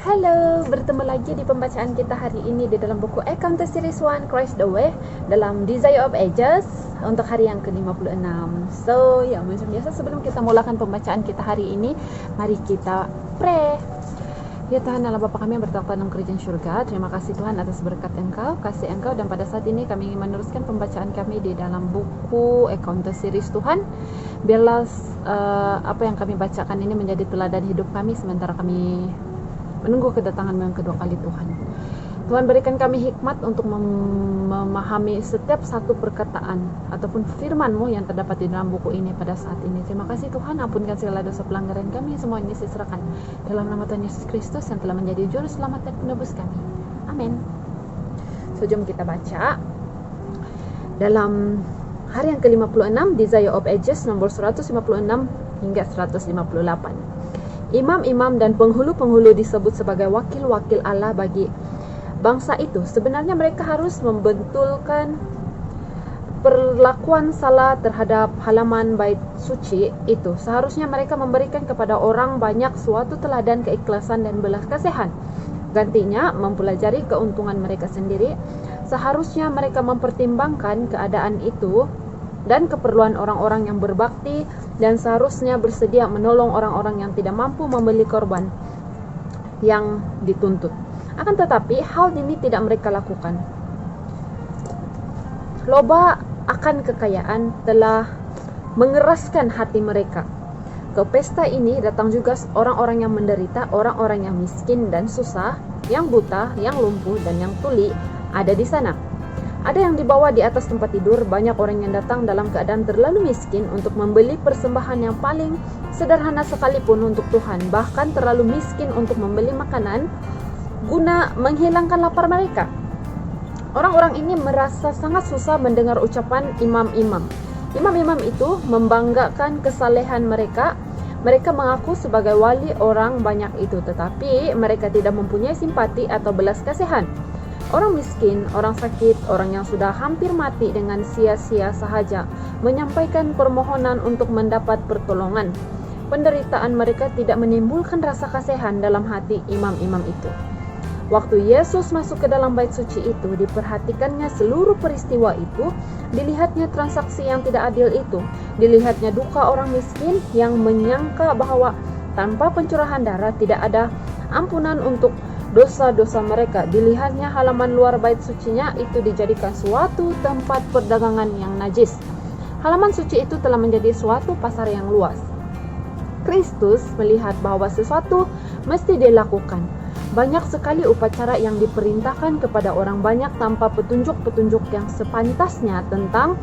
Halo, bertemu lagi di pembacaan kita hari ini di dalam buku Encounter Series 1 Christ the Way dalam Desire of Ages untuk hari yang ke-56. So, ya macam biasa sebelum kita mulakan pembacaan kita hari ini, mari kita pray. Ya Tuhan Allah Bapa kami yang bertakhta dalam kerajaan syurga, terima kasih Tuhan atas berkat Engkau, kasih Engkau, dan pada saat ini kami ingin meneruskan pembacaan kami di dalam buku Encounter Series Tuhan. Biarlah apa yang kami bacakan ini menjadi teladan hidup kami sementara kami menunggu kedatangan yang kedua kali Tuhan. Tuhan berikan kami hikmat untuk memahami setiap satu perkataan ataupun firman-Mu yang terdapat di dalam buku ini pada saat ini. Terima kasih Tuhan, ampunkan segala dosa pelanggaran kami, semua ini saya serahkan dalam nama Tuhan Yesus Kristus yang telah menjadi juru selamat dan penebus kami. Amin. So, jom kita baca dalam hari yang ke-56 Desire of Ages nomor 156 hingga 158. Imam-imam dan penghulu-penghulu disebut sebagai wakil-wakil Allah bagi bangsa itu. Sebenarnya mereka harus membentulkan perlakuan salah terhadap halaman bait suci itu. Seharusnya mereka memberikan kepada orang banyak suatu teladan keikhlasan dan belas kasihan. Gantinya, mempelajari keuntungan mereka sendiri. Seharusnya mereka mempertimbangkan keadaan itu dan keperluan orang-orang yang berbakti, dan seharusnya bersedia menolong orang-orang yang tidak mampu membeli korban yang dituntut. Akan tetapi hal ini tidak mereka lakukan. Loba akan kekayaan telah mengeraskan hati mereka. Ke pesta ini datang juga orang-orang yang menderita, orang-orang yang miskin dan susah, yang buta, yang lumpuh, dan yang tuli ada di sana. Ada yang dibawa di atas tempat tidur. Banyak orang yang datang dalam keadaan terlalu miskin untuk membeli persembahan yang paling sederhana sekalipun untuk Tuhan, bahkan terlalu miskin untuk membeli makanan guna menghilangkan lapar mereka. Orang-orang ini merasa sangat susah mendengar ucapan imam-imam. Imam-imam itu membanggakan kesalehan mereka. Mereka mengaku sebagai wali orang banyak itu, tetapi mereka tidak mempunyai simpati atau belas kasihan. Orang miskin, orang sakit, orang yang sudah hampir mati dengan sia-sia sahaja menyampaikan permohonan untuk mendapat pertolongan. Penderitaan mereka tidak menimbulkan rasa kasihan dalam hati imam-imam itu. Waktu Yesus masuk ke dalam bait suci itu, diperhatikannya seluruh peristiwa itu, dilihatnya transaksi yang tidak adil itu, dilihatnya duka orang miskin yang menyangka bahwa tanpa pencurahan darah tidak ada ampunan untuk dosa-dosa mereka. Dilihatnya halaman luar bait sucinya itu dijadikan suatu tempat perdagangan yang najis. Halaman suci itu telah menjadi suatu pasar yang luas. Kristus melihat bahwa sesuatu mesti dilakukan. Banyak sekali upacara yang diperintahkan kepada orang banyak tanpa petunjuk-petunjuk yang sepantasnya tentang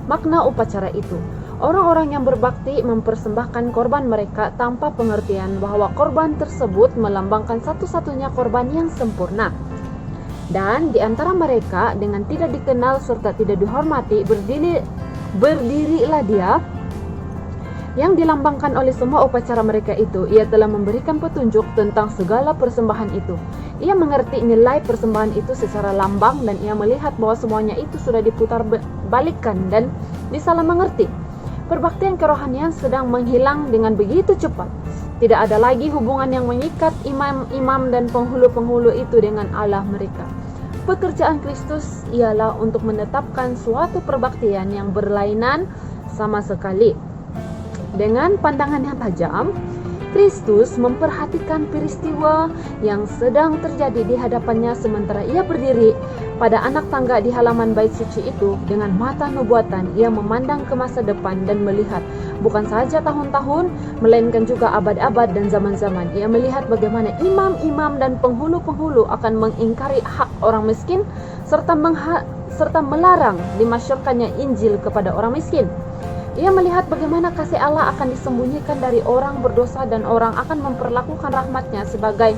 makna upacara itu. Orang-orang yang berbakti mempersembahkan korban mereka tanpa pengertian bahwa korban tersebut melambangkan satu-satunya korban yang sempurna. Dan di antara mereka dengan tidak dikenal serta tidak dihormati berdirilah dia yang dilambangkan oleh semua upacara mereka itu. Ia telah memberikan petunjuk tentang segala persembahan itu. Ia mengerti nilai persembahan itu secara lambang, dan ia melihat bahwa semuanya itu sudah diputar balikan dan disalah mengerti. Perbaktian kerohanian sedang menghilang dengan begitu cepat. Tidak ada lagi hubungan yang mengikat imam-imam dan penghulu-penghulu itu dengan Allah mereka. Pekerjaan Kristus ialah untuk menetapkan suatu perbaktian yang berlainan sama sekali. Dengan pandangan yang tajam, Kristus memperhatikan peristiwa yang sedang terjadi di hadapannya sementara ia berdiri pada anak tangga di halaman bait suci itu. Dengan mata nubuatan, ia memandang ke masa depan dan melihat bukan saja tahun-tahun, melainkan juga abad-abad dan zaman-zaman. Ia melihat bagaimana imam-imam dan penghulu-penghulu akan mengingkari hak orang miskin serta melarang dimasyurkannya Injil kepada orang miskin. Ia melihat bagaimana kasih Allah akan disembunyikan dari orang berdosa dan orang akan memperlakukan rahmatnya sebagai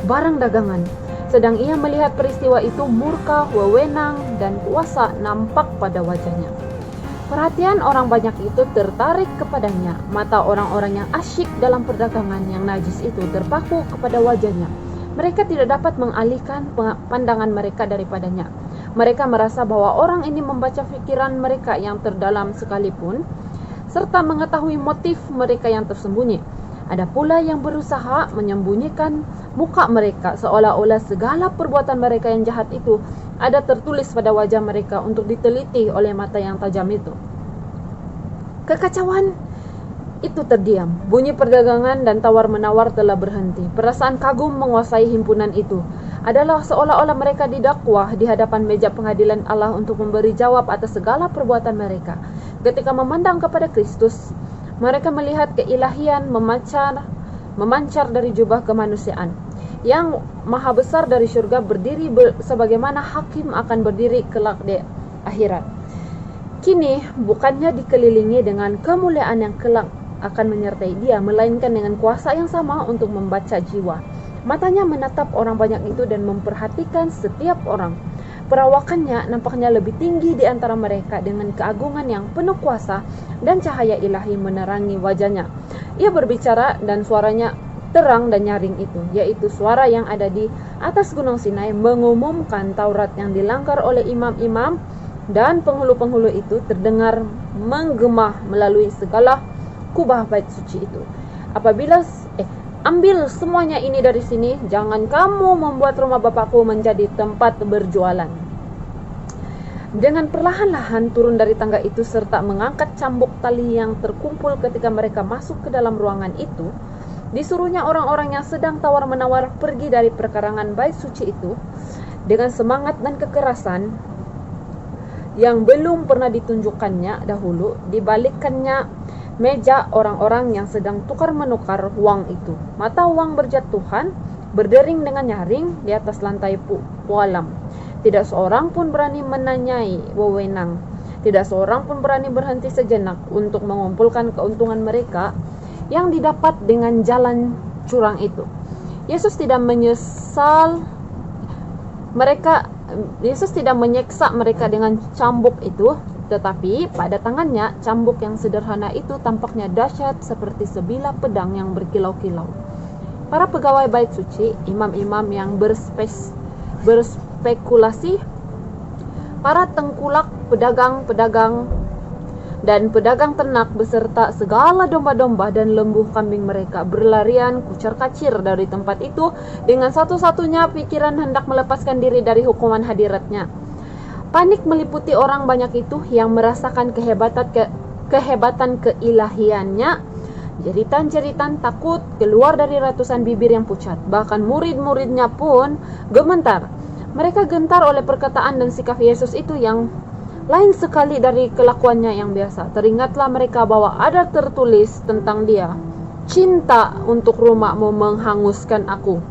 barang dagangan. Sedang ia melihat peristiwa itu, murka, wewenang, dan kuasa nampak pada wajahnya. Perhatian orang banyak itu tertarik kepadanya. Mata orang-orang yang asyik dalam perdagangan yang najis itu terpaku kepada wajahnya. Mereka tidak dapat mengalihkan pandangan mereka daripadanya. Mereka merasa bahwa orang ini membaca pikiran mereka yang terdalam sekalipun, serta mengetahui motif mereka yang tersembunyi. Ada pula yang berusaha menyembunyikan muka mereka, seolah-olah segala perbuatan mereka yang jahat itu ada tertulis pada wajah mereka untuk diteliti oleh mata yang tajam itu. Kekacauan itu terdiam. Bunyi perdagangan dan tawar-menawar telah berhenti. Perasaan kagum menguasai himpunan itu. Adalah seolah-olah mereka didakwa di hadapan meja pengadilan Allah untuk memberi jawab atas segala perbuatan mereka. Ketika memandang kepada Kristus, mereka melihat keilahian memancar dari jubah kemanusiaan. Yang maha besar dari surga berdiri sebagaimana hakim akan berdiri kelak di akhirat. Kini bukannya dikelilingi dengan kemuliaan yang kelak akan menyertai dia, melainkan dengan kuasa yang sama untuk membaca jiwa. Matanya menatap orang banyak itu dan memperhatikan setiap orang. Perawakannya nampaknya lebih tinggi di antara mereka dengan keagungan yang penuh kuasa dan cahaya ilahi menerangi wajahnya. Ia berbicara dan suaranya terang dan nyaring itu, yaitu suara yang ada di atas gunung Sinai mengumumkan Taurat yang dilanggar oleh imam-imam dan penghulu-penghulu itu terdengar menggema melalui segala kubah bait suci itu. Ambil semuanya ini dari sini, jangan kamu membuat rumah Bapakku menjadi tempat berjualan. Dengan perlahan-lahan turun dari tangga itu serta mengangkat cambuk tali yang terkumpul ketika mereka masuk ke dalam ruangan itu, disuruhnya orang-orang yang sedang tawar-menawar pergi dari perkarangan bait suci itu dengan semangat dan kekerasan yang belum pernah ditunjukkannya dahulu. Dibalikkannya meja orang-orang yang sedang tukar-menukar uang itu. Mata uang berjatuhan, berdering dengan nyaring di atas lantai pualam. Tidak seorang pun berani menanyai wewenang. Tidak seorang pun berani berhenti sejenak untuk mengumpulkan keuntungan mereka yang didapat dengan jalan curang itu. Yesus tidak menyeksa mereka dengan cambuk itu, tetapi pada tangannya cambuk yang sederhana itu tampaknya dahsyat seperti sebilah pedang yang berkilau-kilau. Para pegawai bait suci, imam-imam yang berspekulasi, para tengkulak, pedagang-pedagang dan pedagang ternak beserta segala domba-domba dan lembu kambing mereka berlarian kucar-kacir dari tempat itu dengan satu-satunya pikiran hendak melepaskan diri dari hukuman hadiratnya. Panik meliputi orang banyak itu yang merasakan kehebatan keilahiannya. Jeritan-jeritan takut keluar dari ratusan bibir yang pucat. Bahkan murid-muridnya pun gemetar. Mereka gentar oleh perkataan dan sikap Yesus itu yang lain sekali dari kelakuannya yang biasa. Teringatlah mereka bahwa ada tertulis tentang dia, "Cinta untuk rumahmu menghanguskan aku."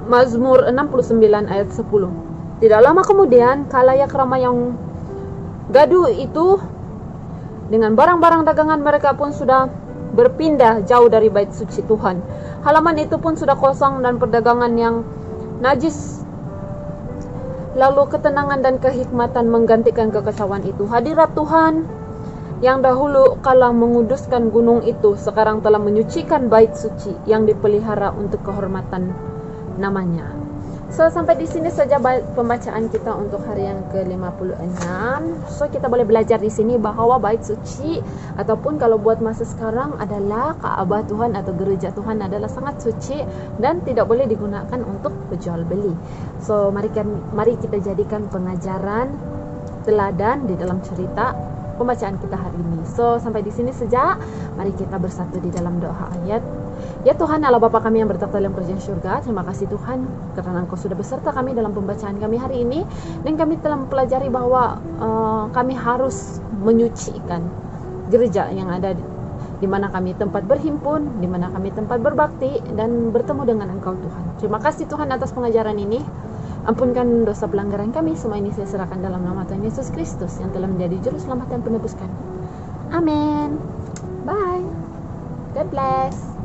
Mazmur 69 ayat 10. Tidak lama kemudian, khalayak ramai yang gaduh itu dengan barang-barang dagangan mereka pun sudah berpindah jauh dari bait suci Tuhan. Halaman itu pun sudah kosong dan perdagangan yang najis. Lalu ketenangan dan kehikmatan menggantikan kekacauan itu. Hadirat Tuhan yang dahulu kala menguduskan gunung itu sekarang telah menyucikan bait suci yang dipelihara untuk kehormatan namanya. So, sampai di sini saja pembacaan kita untuk hari yang ke-56. So, kita boleh belajar di sini bahwa bait suci ataupun kalau buat masa sekarang adalah Ka'bah Tuhan atau gereja Tuhan adalah sangat suci dan tidak boleh digunakan untuk berjual beli. So, mari kita jadikan pengajaran teladan di dalam cerita pembacaan kita hari ini. So, sampai di sini saja. Mari kita bersatu di dalam doa ayat. Ya Tuhan Allah Bapa kami yang bertakhta dalam kerajaan surga, terima kasih Tuhan karena Engkau sudah beserta kami dalam pembacaan kami hari ini, dan kami telah mempelajari bahwa kami harus menyucikan gereja yang ada di mana kami tempat berhimpun, di mana kami tempat berbakti dan bertemu dengan Engkau Tuhan. Terima kasih Tuhan atas pengajaran ini. Ampunkan dosa pelanggaran kami. Semua ini saya serahkan dalam nama Tuhan Yesus Kristus yang telah menjadi juru selamat dan penebus kami. Amin. Bye. God bless.